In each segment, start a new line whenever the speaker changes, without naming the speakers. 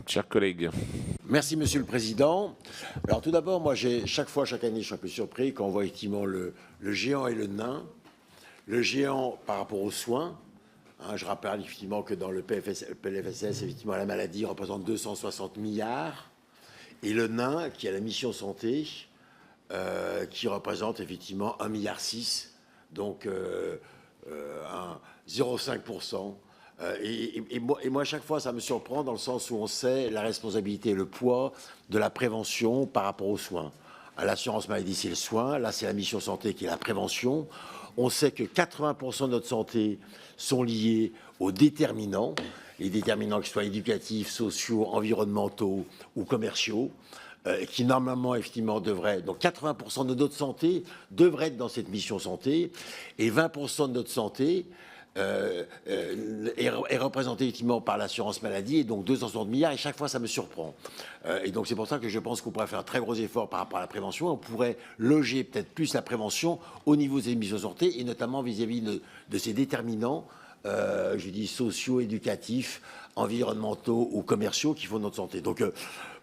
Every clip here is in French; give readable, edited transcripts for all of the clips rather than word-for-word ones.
Chers collègues.
Merci Monsieur le Président. Alors tout d'abord, moi chaque année, je suis un peu surpris quand on voit effectivement le géant et le nain. Le géant par rapport aux soins. Je rappelle effectivement que dans le PLFSS, effectivement, la maladie représente 260 milliards. Et le nain, qui a la mission santé, qui représente effectivement 1,6 milliard. Donc 0,5%. Et moi, à chaque fois, ça me surprend dans le sens où on sait la responsabilité et le poids de la prévention par rapport aux soins. L'assurance maladie, c'est le soin. Là, c'est la mission santé qui est la prévention. On sait que 80% de notre santé sont liés aux déterminants, les déterminants qui soient éducatifs, sociaux, environnementaux ou commerciaux, qui normalement, effectivement, devraient... Donc 80% de notre santé devrait être dans cette mission santé, et 20% de notre santé est représenté effectivement par l'assurance maladie, et donc 260 milliards, et chaque fois ça me surprend. Et donc c'est pour ça que je pense qu'on pourrait faire un très gros effort par rapport à la prévention. On pourrait loger peut-être plus la prévention au niveau des missions santé, et notamment vis-à-vis de ces déterminants, je dis sociaux, éducatifs, environnementaux ou commerciaux qui font notre santé. Donc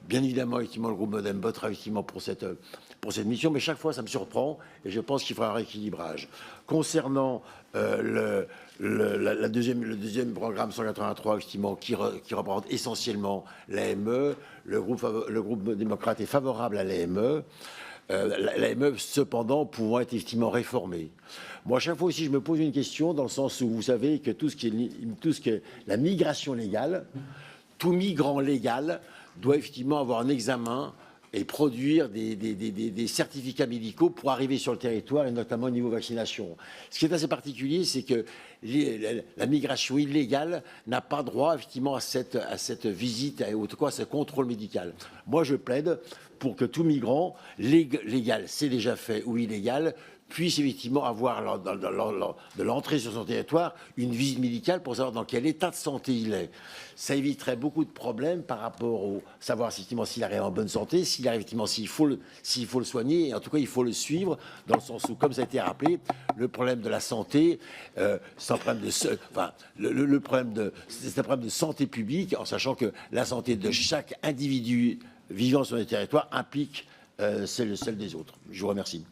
bien évidemment, effectivement, le groupe Modem votera effectivement pour cette mission, mais chaque fois ça me surprend, et je pense qu'il faudra un rééquilibrage. Concernant le deuxième programme 183, effectivement, qui représente essentiellement l'AME, le groupe démocrate est favorable à l'AME. L'AME, cependant, pouvant être effectivement réformée. Moi, à chaque fois aussi, je me pose une question dans le sens où vous savez que tout ce qui est la migration légale, tout migrant légal doit effectivement avoir un examen et produire des certificats médicaux pour arriver sur le territoire, et notamment au niveau vaccination. Ce qui est assez particulier, c'est que la migration illégale n'a pas droit effectivement à cette visite, ou en tout cas à ce contrôle médical. Moi, je plaide pour que tout migrant légal, c'est déjà fait, ou illégal, puisse effectivement avoir de l'entrée sur son territoire une visite médicale pour savoir dans quel état de santé il est. Ça éviterait beaucoup de problèmes par rapport au savoir effectivement s'il arrive en bonne santé, s'il faut le soigner, et en tout cas il faut le suivre dans le sens où, comme ça a été rappelé, le problème de la santé, c'est un problème de santé publique, en sachant que la santé de chaque individu vivant sur le territoire implique celle des autres. Je vous remercie.